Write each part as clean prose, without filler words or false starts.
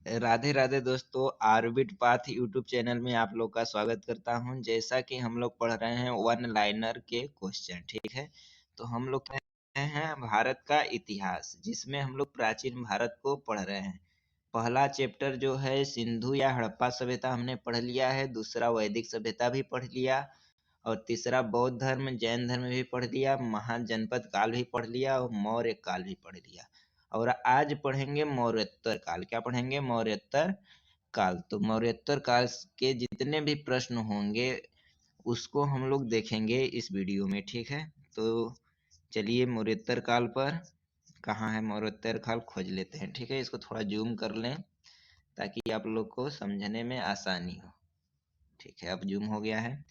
राधे राधे दोस्तों, आरबिट path YouTube channel में आप लोग का स्वागत करता हूं। जैसा कि हम लोग पढ़ रहे हैं वन लाइनर के क्वेश्चन, ठीक है। तो हम लोग पढ़ रहे हैं भारत का इतिहास, जिसमें हम लोग प्राचीन भारत को पढ़ रहे हैं। पहला चैप्टर जो है सिंधु या हड़प्पा सभ्यता हमने पढ़ लिया है, दूसरा वैदिक सभ्यता भी पढ़ लिया, और तीसरा बौद्ध धर्म जैन धर्म भी पढ़ लिया, महाजनपद काल भी पढ़ लिया और मौर्य काल भी पढ़ लिया। और आज पढ़ेंगे मौर्योत्तर काल। क्या पढ़ेंगे? मौर्योत्तर काल। तो मौर्योत्तर काल के जितने भी प्रश्न होंगे उसको हम लोग देखेंगे इस वीडियो में, ठीक है। तो चलिए मौर्योत्तर काल पर, कहाँ है मौर्योत्तर काल, खोज लेते हैं, ठीक है। इसको थोड़ा जूम कर लें ताकि आप लोग को समझने में आसानी हो। ठीक है, अब जूम हो गया है।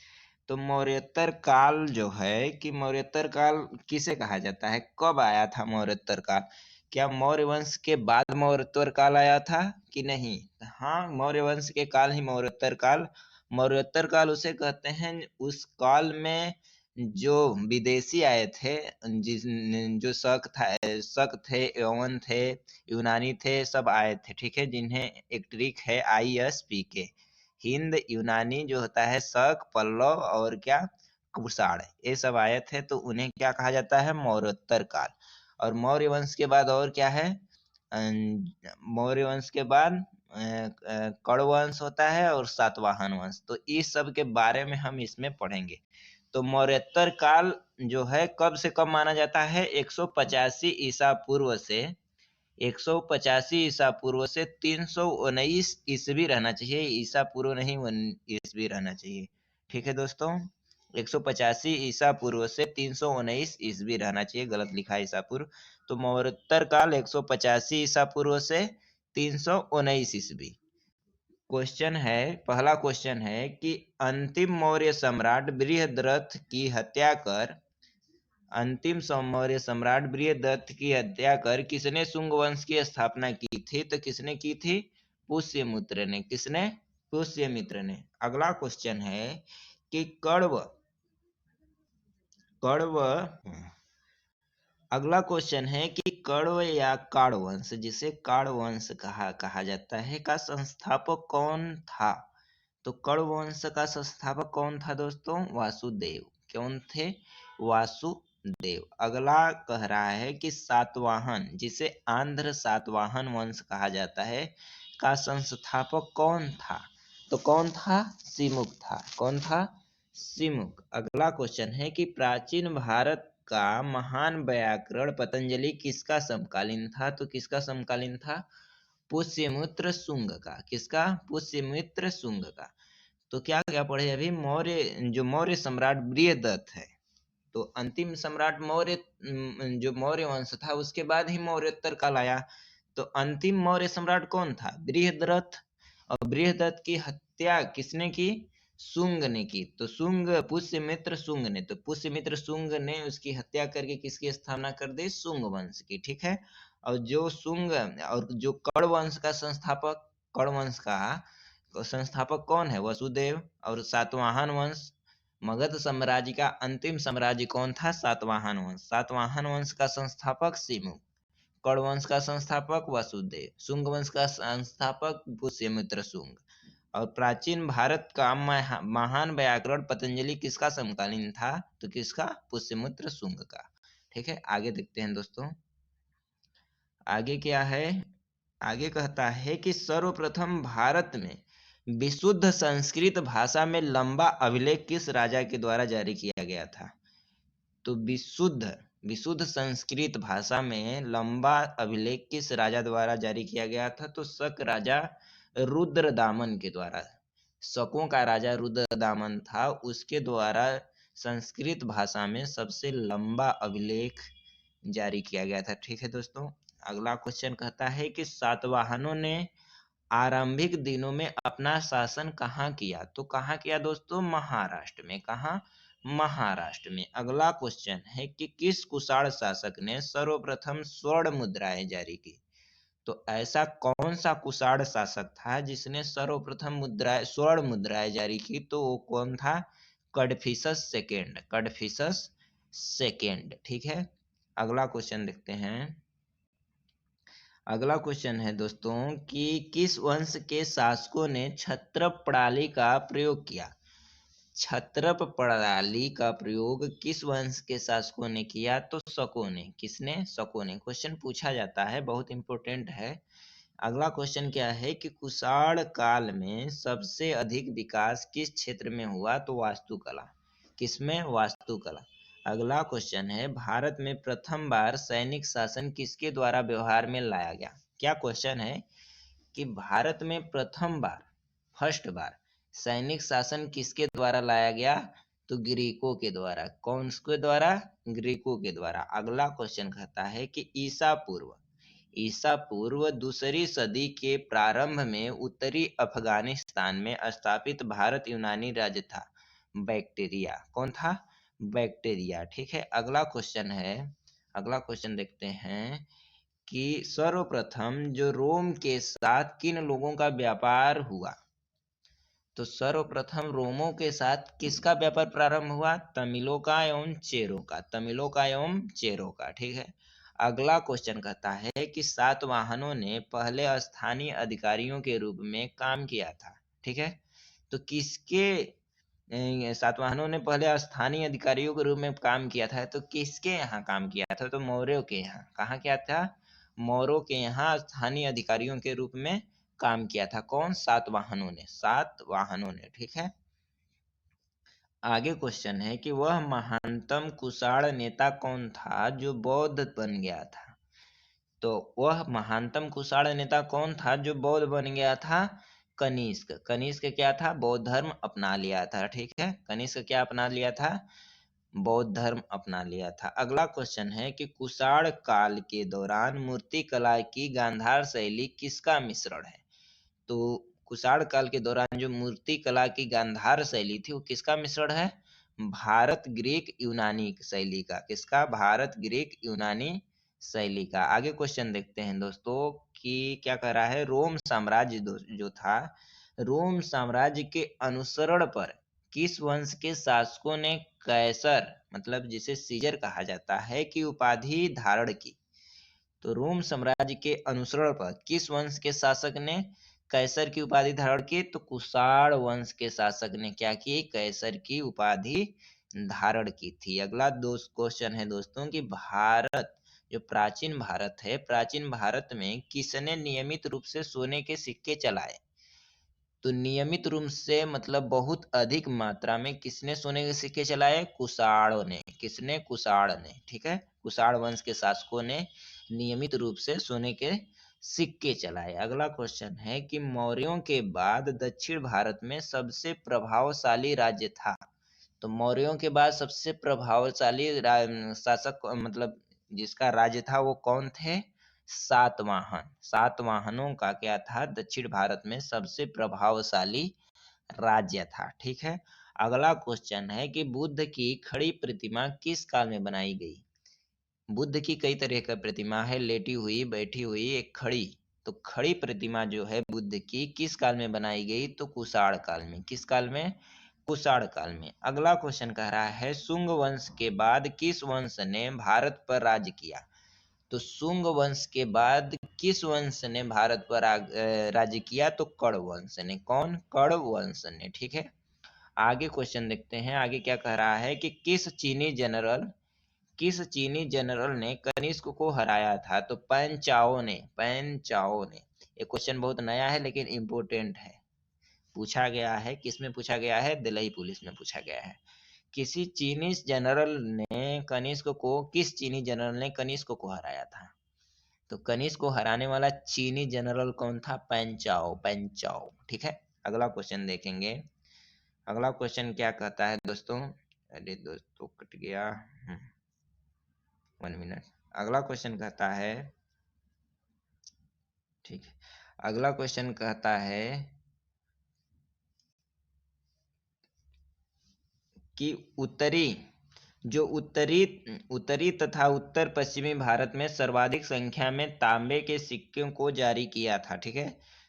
तो मौर्योत्तर काल जो है कि मौर्योत्तर काल किसे कहा जाता है, कब आया था मौर्योत्तर काल? क्या मौर्य वंश के बाद मौर्योत्तर काल आया था कि नहीं? हाँ, मौर्य वंश के काल ही मौर्योत्तर काल। मौर्योत्तर काल उसे कहते हैं उस काल में जो विदेशी आए थे, जिस जो शक थे, यवन थे, यूनानी थे, सब आए थे, ठीक है। जिन्हें एक ट्रिक है ISPK, हिंद यूनानी जो होता है, शक, पल्लव और क्या, कुषाण, ये सब आए थे। तो उन्हें क्या कहा जाता है? मौर्योत्तर काल। और मौर्य वंश के बाद और क्या है? मौर्य वंश के बाद कण्व वंश होता है और सातवाहन वंश। तो इस सब के बारे में हम इसमें पढ़ेंगे। तो मौर्योत्तर काल जो है कब से कब माना जाता है? 185 ईसा पूर्व से 185 ईसा पूर्व से 319 ईस्वी रहना चाहिए। ईसा पूर्व नहीं, ईस्वी रहना चाहिए, ठीक है दोस्तों। 185 ईसा पूर्व से 319 ईस्वी रहना चाहिए, गलत लिखा है ईसा पूर्व। तो मौर्योत्तर काल 185 ईसा पूर्व से 319 ईस्वी। क्वेश्चन है, पहला क्वेश्चन है कि अंतिम मौर्य सम्राट बृहद्रथ की हत्या कर अंतिम मौर्य सम्राट बृहदत्त की हत्या कर किसने शुंग वंश की स्थापना की थी? तो किसने की थी? पुष्यमित्र ने। किसने? पुष्यमित्र ने। अगला क्वेश्चन है कि कण्व कण्व अगला क्वेश्चन है कि कण्व या काण्व वंश, जिसे काण्व वंश कहा जाता है, का संस्थापक कौन था? तो कण्व वंश का संस्थापक कौन था दोस्तों? वासुदेव। कौन थे? वासुदेव। अगला कह रहा है कि सातवाहन, जिसे आंध्र सातवाहन वंश कहा जाता है, का संस्थापक कौन था? तो कौन था? सिमुक था। कौन था? सिमुक। अगला क्वेश्चन है कि प्राचीन भारत का महान व्याकरण पतंजलि किसका समकालीन था? तो किसका समकालीन था? पुष्यमित्र शुंग का। किसका? पुष्यमित्र शुंग का। तो क्या क्या पढ़े अभी? जो मौर्य सम्राट बृहदत्त है, तो अंतिम सम्राट मौर्य, जो मौर्य वंश था उसके बाद ही मौर्योत्तर काल आया। तो अंतिम मौर्य सम्राट कौन था? बृहद्रथ। और बृहदत्त की हत्या किसने की? शुंग ने की। तो शुंग, पुष्यमित्र शुंग ने, तो पुष्यमित्र शुंग ने उसकी हत्या करके किसकी स्थापना कर दी? शुंग वंश की, ठीक है। और जो शुंग और जो कण्व वंश का संस्थापक, कण्व वंश का संस्थापक कौन है? वसुदेव। और सातवाहन वंश, मगध साम्राज्य का अंतिम साम्राज्य कौन था? सातवाहन वंश। सातवाहन वंश का संस्थापक सिमुक, कण्व वंश का संस्थापक वसुदेव, शुंग वंश का संस्थापक पुष्यमित्र शुंग। और प्राचीन भारत का महान व्याकरण पतंजलि किसका समकालीन था? तो किसका? पुष्यमित्र शुंग का, ठीक है। आगे देखते हैं दोस्तों, आगे क्या है? आगे कहता है कि सर्वप्रथम भारत में विशुद्ध संस्कृत भाषा में लंबा अभिलेख किस राजा के द्वारा जारी किया गया था? तो विशुद्ध संस्कृत भाषा में लंबा अभिलेख किस राजा द्वारा जारी किया गया था? तो शक राजा रुद्रदामन के द्वारा। शकों का राजा रुद्रदामन था, उसके द्वारा संस्कृत भाषा में सबसे लंबा अभिलेख जारी किया गया था, ठीक है दोस्तों। अगला क्वेश्चन कहता है कि सातवाहनों ने आरंभिक दिनों में अपना शासन कहाँ किया? तो कहाँ किया दोस्तों? महाराष्ट्र में। कहाँ? महाराष्ट्र में। अगला क्वेश्चन है कि किस कुषाण शासक ने सर्वप्रथम स्वर्ण मुद्राएं जारी की? तो ऐसा कौन सा कुषाण शासक था जिसने सर्वप्रथम स्वर्ण मुद्राएं जारी की? तो वो कौन था? कडफिसस सेकेंड। कडफिसस सेकेंड, ठीक है। अगला क्वेश्चन देखते हैं। अगला क्वेश्चन है दोस्तों कि किस वंश के शासकों ने क्षत्रप प्रणाली का प्रयोग किया। क्षत्रप प्रणाली का प्रयोग किस वंश के शासकों ने किया, तो शकों ने। किसने? शकों ने। क्वेश्चन पूछा जाता है, बहुत इंपॉर्टेंट है। अगला क्वेश्चन क्या है कि कुषाण काल में सबसे अधिक विकास किस क्षेत्र में हुआ, तो वास्तुकला। किसमें? वास्तुकला। अगला क्वेश्चन है भारत में प्रथम बार सैनिक शासन किसके द्वारा व्यवहार में लाया गया। क्या क्वेश्चन है कि भारत में प्रथम बार, फर्स्ट बार सैनिक शासन किसके द्वारा लाया गया, तो ग्रीकों के द्वारा। कौन के द्वारा? ग्रीकों के द्वारा। अगला क्वेश्चन कहता है कि ईसा पूर्व दूसरी सदी के प्रारंभ में उत्तरी अफगानिस्तान में स्थापित भारत यूनानी राज्य था बैक्टीरिया। कौन था? बैक्टीरिया। ठीक है। अगला क्वेश्चन है, अगला क्वेश्चन देखते हैं कि सर्वप्रथम जो रोम के साथ किन लोगों का व्यापार हुआ, तो सर्वप्रथम रोमों के साथ किसका व्यापार प्रारंभ हुआ? तमिलों का एवं चेरों का। तमिलों का एवं चेरों का। ठीक है। अगला क्वेश्चन कहता है कि सातवाहनों ने पहले स्थानीय अधिकारियों के रूप में काम किया था। ठीक है। तो किसके सातवाहनों ने पहले स्थानीय अधिकारियों के रूप में काम किया था, तो किसके यहाँ काम किया था, तो मौर्यों के यहाँ। कहाँ किया था? मौर्यों के यहाँ स्थानीय अधिकारियों के रूप में काम किया था। कौन? सातवाहनों ने। सातवाहनों ने। ठीक है। आगे क्वेश्चन है कि वह महानतम कुषाण नेता कौन था जो बौद्ध बन गया था। तो वह महानतम कुषाण नेता कौन था जो बौद्ध बन गया था? कनिष्क। कनिष्क क्या था? बौद्ध धर्म अपना लिया था। ठीक है। कनिष्क क्या अपना लिया था? बौद्ध धर्म अपना लिया था। अगला क्वेश्चन है कि कुषाण काल के दौरान मूर्ति कला की गांधार शैली किसका मिश्रण है। तो कुषाण काल के दौरान जो मूर्ति कला की गांधार शैली थी वो किसका मिश्रण है? भारत ग्रीक यूनानी शैली का। किसका? भारत ग्रीक यूनानी शैली का। आगे क्वेश्चन देखते हैं दोस्तों कि क्या कह रहा है, रोम साम्राज्य जो था, रोम साम्राज्य के अनुसरण पर किस वंश के शासकों ने कैसर, मतलब जिसे सीजर कहा जाता है, की उपाधि धारण की। तो रोम साम्राज्य के अनुसरण पर किस वंश के शासक ने कैसर की उपाधि धारण की, तो कुषाण वंश के शासक ने क्या की? कैसर की उपाधि धारण की थी। अगला दोस्त क्वेश्चन है दोस्तों कि भारत, जो प्राचीन भारत है, प्राचीन भारत में किसने नियमित रूप से सोने के सिक्के चलाए। तो नियमित रूप से मतलब बहुत अधिक मात्रा में किसने सोने के सिक्के चलाए? कुषाणों ने। किसने? कुषाण ने। ठीक है। कुषाण वंश के शासकों ने नियमित रूप से सोने के सिक्के चलाए। अगला क्वेश्चन है कि मौर्यों के बाद दक्षिण भारत में सबसे प्रभावशाली राज्य था। तो मौर्यों के बाद सबसे प्रभावशाली शासक मतलब जिसका राज्य था वो कौन थे? सातवाहन। सातवाहनों का क्या था? दक्षिण भारत में सबसे प्रभावशाली राज्य था। ठीक है। अगला क्वेश्चन है कि बुद्ध की खड़ी प्रतिमा किस काल में बनाई गई। बुद्ध की कई तरह का प्रतिमा है, लेटी हुई, बैठी हुई, एक खड़ी। तो खड़ी प्रतिमा जो है बुद्ध की किस काल में बनाई गई, तो कुषाण काल में। किस काल में? कुषाण काल में। अगला क्वेश्चन कह रहा है शुंग वंश के बाद किस वंश ने भारत पर राज्य किया। तो शुंग वंश के बाद किस वंश ने भारत पर राज्य किया, तो कण वंश ने। कौन? कण वंश ने। ठीक है। आगे क्वेश्चन देखते हैं, आगे क्या कह रहा है कि किस चीनी जनरल ने कनिष्क को हराया था, तो पैन चाओ ने। पैन चाओ ने। ये क्वेश्चन बहुत नया है लेकिन इम्पोर्टेंट है, पूछा गया है। किसमें पूछा गया है? दिल्ली पुलिस में पूछा गया है। किसी चीनी जनरल ने कनिष्क को, किस चीनी जनरल ने कनिष्क को हराया था। तो कनिष्क को हराने वाला चीनी जनरल कौन था? पैन चाओ। पैन चाओ। ठीक है। अगला क्वेश्चन देखेंगे। अगला क्वेश्चन क्या कहता है दोस्तों, अरे दोस्तों कट गया, 1 मिनट। अगला क्वेश्चन कहता है, ठीक है, अगला क्वेश्चन कहता है कि उत्तरी उत्तरी तथा उत्तर पश्चिमी भारत में सर्वाधिक संख्या में तांबे के सिक्कों को जारी किया था। ठीक है।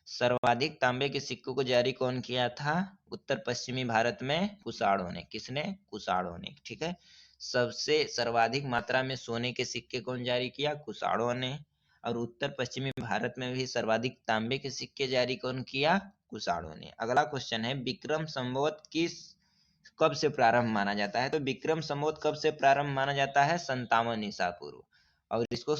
सर्वाधिक तांबे के सिक्कों को जारी कौन किया था? उत्तर पश्चिमी भारत में कुषाणों ने। किसने? कुषाणों ने। ठीक है। सबसे सर्वाधिक मात्रा में सोने के सिक्के कौन जारी किया? कुषाणों ने। और उत्तर पश्चिमी भारत में भी सर्वाधिक तांबे के सिक्के जारी कौन किया? कुषाणों ने। अगला क्वेश्चन है, विक्रम संवत किस कब से प्रारंभ माना जाता है? तो विक्रम संवत कब से प्रारंभ माना जाता है? 57 ईसा पूर्व। और इसको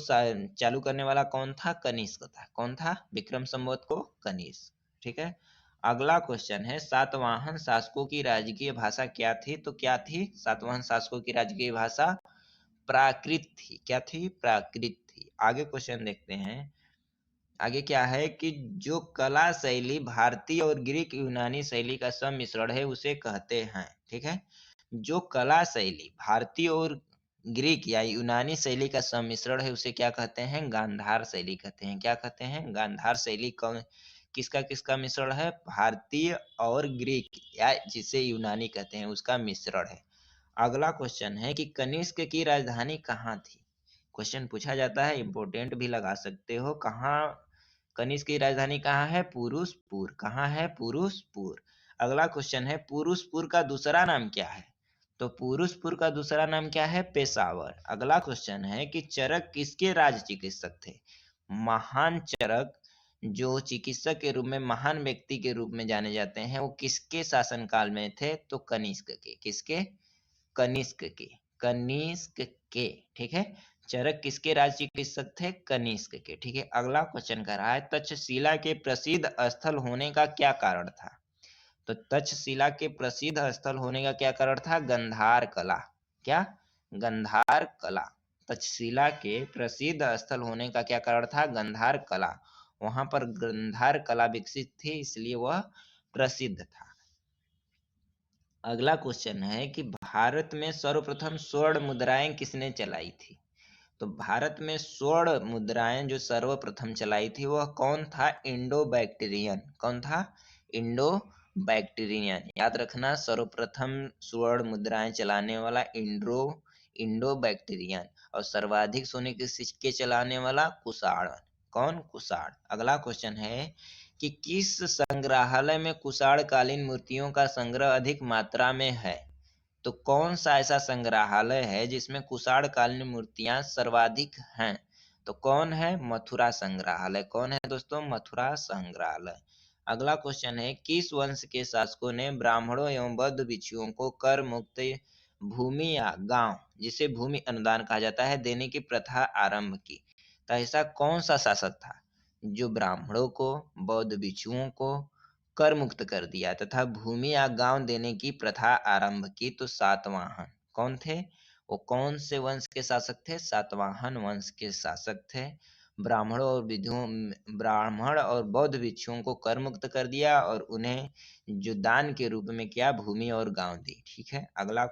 चालू करने वाला कौन था? कनिष्क था। कौन था? विक्रम संवत को कनिष्क। ठीक है। अगला क्वेश्चन है, सातवाहन शासकों की राजकीय भाषा क्या थी? तो क्या थी सातवाहन शासकों की राजकीय भाषा? प्राकृत थी। क्या थी? प्राकृत थी। आगे क्वेश्चन देखते हैं। आगे क्या है कि जो कला शैली भारतीय और ग्रीक यूनानी शैली का सम्मिश्रण है उसे कहते हैं। ठीक है। जो कला शैली भारतीय और ग्रीक या यूनानी शैली का सम्मिश्रण है उसे क्या कहते हैं? गांधार शैली कहते हैं। क्या कहते हैं? गांधार शैली। कौन किसका किसका मिश्रण है? भारतीय और ग्रीक या जिसे यूनानी कहते हैं उसका मिश्रण है। अगला क्वेश्चन है कि कनिष्क की राजधानी कहाँ थी? क्वेश्चन पूछा जाता है, इंपोर्टेंट भी लगा सकते हो। कहाँ कनिष्क की राजधानी कहाँ है? पुरुषपुर। कहाँ है? पुरुषपुर। अगला क्वेश्चन है, पुरुषपुर का दूसरा नाम क्या है? तो पुरुषपुर का दूसरा नाम क्या है? पेशावर। अगला क्वेश्चन है कि चरक किसके राज चिकित्सक थे? महान चरक जो चिकित्सक के रूप में महान व्यक्ति के रूप में जाने जाते हैं वो किसके शासनकाल में थे? तो कनिष्क के। किसके? कनिष्क के। कनिष्क के। ठीक है। चरक किसके राज चिकित्सक थे? कनिष्क के। ठीक है। अगला क्वेश्चन कर रहा है, तक्षशिला के प्रसिद्ध स्थल होने का क्या कारण था? तो तक्षशिला के प्रसिद्ध स्थल होने का क्या कारण था? गंधार कला। क्या? गंधार कला। तक्षशिला के प्रसिद्ध स्थल होने का क्या कारण था? गंधार कला। वहां पर गंधार कला विकसित थी इसलिए वह प्रसिद्ध था। अगला क्वेश्चन है कि भारत में सर्वप्रथम स्वर्ण मुद्राएं किसने चलाई थी? तो भारत में स्वर्ण मुद्राएं जो सर्वप्रथम चलाई थी वह कौन था? Indo Bactrian. कौन था? Indo Bactrian. याद रखना, सर्वप्रथम स्वर्ण मुद्राएं चलाने वाला इंडो बैक्टीरियन। और सर्वाधिक सोने के सिक्के चलाने वाला कुषाण। कौन? कुषाण। अगला क्वेश्चन है कि किस संग्रहालय में कुषाण कालीन मूर्तियों का संग्रह अधिक मात्रा में है? तो कौन सा ऐसा संग्रहालय है जिसमें कुषाण कालीन मूर्तियां सर्वाधिक हैं? तो कौन है? मथुरा संग्रहालय। कौन है दोस्तों? मथुरा संग्रहालय। अगला क्वेश्चन है, किस वंश के शासकों ने ब्राह्मणों एवं बौद्ध भिक्षुओं को कर मुक्त भूमि या गांव, जिसे भूमि अनुदान कहा जाता है, देने की प्रथा आरंभ की? तो ऐसा कौन सा शासक था जो ब्राह्मणों को, बौद्ध भिक्षुओं को कर मुक्त कर दिया तथा भूमि या गांव देने की प्रथा आरंभ की? तो सातवाहन। कौन थे? वो कौन से वंश के शासक थे? सातवाहन वंश के शासक थे। ब्राह्मण और बौद्ध भिक्षुओं को कर मुक्त कर दिया और उन्हें जो दान के रूप में क्या? भूमि और गांव दी। ठीक है। अगला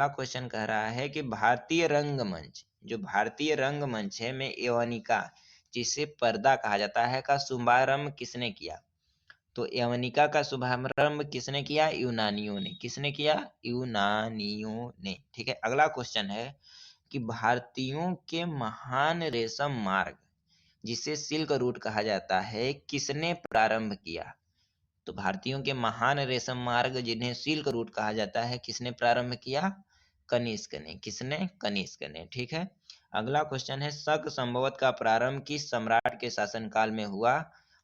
क्वेश्चन कह रहा है कि भारतीय रंगमंच, जो भारतीय रंगमंच है में यवनिका, जिसे पर्दा कहा जाता है, का शुभारंभ किसने किया? तो यवनिका का शुभारंभ किसने किया? यूनानियों ने। किसने किया? यूनानियों ने। ठीक है। अगला क्वेश्चन है कि भारतीयों के महान रेशम मार्ग, जिसे सिल्क रूट कहा जाता है, किसने प्रारंभ किया? तो भारतीयों के महान रेशम मार्ग जिन्हें सिल्क रूट कहा जाता है, किसने प्रारंभ किया? कनिष्क ने। किसने? कनिष्क ने। ठीक है। अगला क्वेश्चन है, शक संभवत का प्रारंभ किस सम्राट के शासनकाल में हुआ?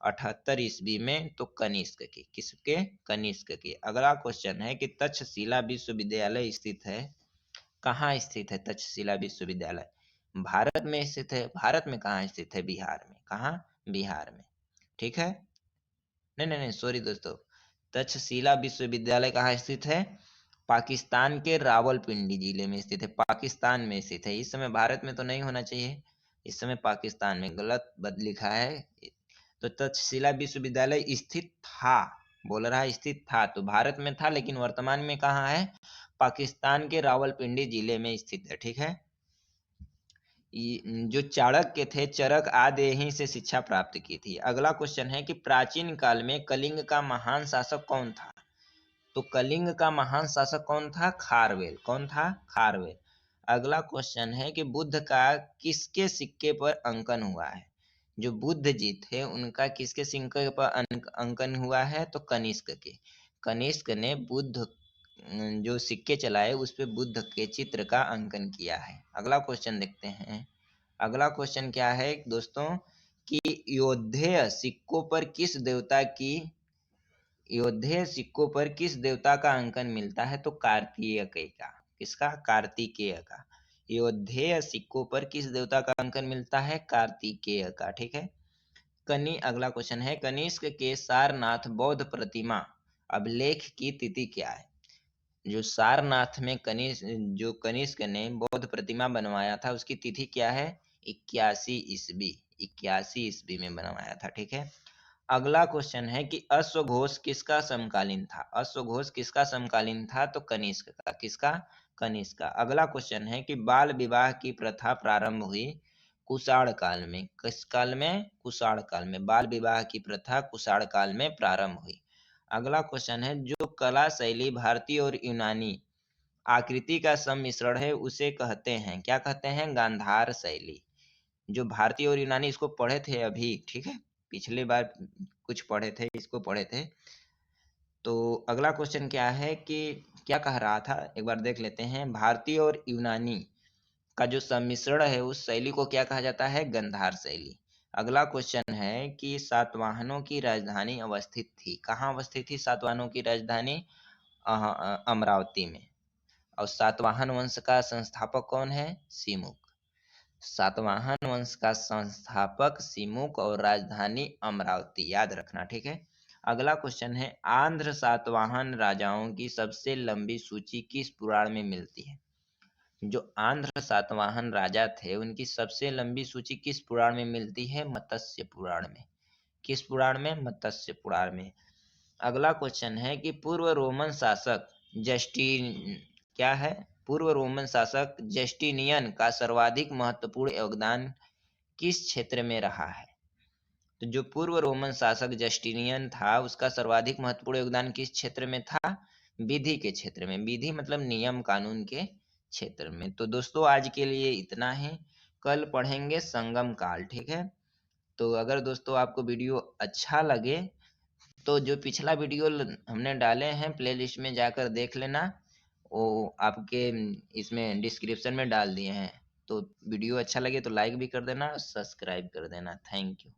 78 ईस्वी में। तो कनिष्क की। किसके? कनिष्क की। अगला क्वेश्चन है कि तक्षशिला विश्वविद्यालय स्थित है, कहाँ स्थित है तक्षशिला विश्वविद्यालय? भारत में स्थित है। भारत में कहाँ स्थित है? बिहार में। कहाँ? बिहार में। ठीक है। नहीं नहीं नहीं, सॉरी दोस्तों, तक्षशिला विश्वविद्यालय कहाँ स्थित है? पाकिस्तान के रावलपिंडी जिले में स्थित है। पाकिस्तान में स्थित है। इस समय भारत में तो नहीं होना चाहिए, इस समय पाकिस्तान में। गलत बद लिखा है। तो तक्षशिला विश्वविद्यालय स्थित था, बोल रहा है स्थित था, तो भारत में था लेकिन वर्तमान में कहाँ है? पाकिस्तान के रावलपिंडी जिले में स्थित है। ठीक है। जो चाणक्य थे, चरक आदि यहीं से शिक्षा प्राप्त की थी। अगला क्वेश्चन है कि प्राचीन काल में कलिंग का महान शासक कौन था? तो कलिंग का महान शासक कौन था? खारवेल। कौन था? खारवेल। अगला क्वेश्चन है कि बुद्ध का किसके सिक्के पर अंकन हुआ है? जो बुद्ध जी थे उनका किसके सिक्के पर अंकन हुआ है? तो कनिष्क के। कनिष्क ने बुद्ध जो सिक्के चलाए उस पे बुद्ध के चित्र का अंकन किया है। अगला क्वेश्चन देखते हैं। अगला क्वेश्चन क्या है दोस्तों कि योद्धेय सिक्कों पर किस देवता की योद्धेय सिक्कों पर किस देवता का अंकन मिलता है? तो कार्तिकेय का। किसका? कार्तिकेय का। योद्धेय सिक्कों पर किस देवता का अंकन मिलता है? कार्तिकेय का। ठीक है। अगला क्वेश्चन है कनिष्क के सारनाथ बौद्ध प्रतिमा अभिलेख की तिथि क्या है? जो सारनाथ में कनिष्क ने बौद्ध प्रतिमा बनवाया था उसकी तिथि क्या है? 81 ईस्वी। 81 ईस्वी में बनवाया था। ठीक है। अगला क्वेश्चन है कि अश्वघोष किसका समकालीन था? अश्वघोष किसका समकालीन था? तो कनिष्क का। किसका? कनिष्क का। अगला क्वेश्चन है कि बाल विवाह की प्रथा प्रारंभ हुई कुषाण काल में। किस काल में? कुषाण काल में। बाल विवाह की प्रथा कुषाण काल में प्रारंभ हुई। अगला क्वेश्चन है जो कला शैली भारतीय और यूनानी आकृति का सम्मिश्रण है उसे कहते हैं, क्या कहते हैं? गांधार शैली। जो भारतीय और यूनानी इसको पढ़े थे अभी, ठीक है, पिछली बार कुछ पढ़े थे, इसको पढ़े थे। तो अगला क्वेश्चन क्या है कि क्या कह रहा था एक बार देख लेते हैं। भारतीय और यूनानी का जो सम्मिश्रण है उस शैली को क्या कहा जाता है? गंधार शैली। अगला क्वेश्चन है कि सातवाहनों की राजधानी अवस्थित थी। कहाँ अवस्थित थी सातवाहनों की राजधानी? अमरावती में। और सातवाहन वंश का संस्थापक कौन है? सिमुक। सातवाहन वंश का संस्थापक सिमुक और राजधानी अमरावती, याद रखना। ठीक है। अगला क्वेश्चन है आंध्र सातवाहन राजाओं की सबसे लंबी सूची किस पुराण में मिलती है? जो आंध्र सातवाहन राजा थे उनकी सबसे लंबी सूची किस पुराण में मिलती है? मत्स्य पुराण में। किस पुराण में? मत्स्य पुराण में। अगला क्वेश्चन है कि पूर्व रोमन शासक जस्टिन क्या है? पूर्व रोमन शासक जस्टिनियन का सर्वाधिक महत्वपूर्ण योगदान किस क्षेत्र में रहा है? तो जो पूर्व रोमन शासक जस्टिनियन था उसका सर्वाधिक महत्वपूर्ण योगदान किस क्षेत्र में था? विधि के क्षेत्र में। विधि मतलब नियम कानून के क्षेत्र में। तो दोस्तों आज के लिए इतना ही। कल पढ़ेंगे संगम काल। ठीक है। तो अगर दोस्तों आपको वीडियो अच्छा लगे तो जो पिछला वीडियो हमने डाले हैं प्लेलिस्ट में जाकर देख लेना। वो आपके इसमें डिस्क्रिप्शन में डाल दिए हैं। तो वीडियो अच्छा लगे तो लाइक भी कर देना, सब्सक्राइब कर देना। Thank you.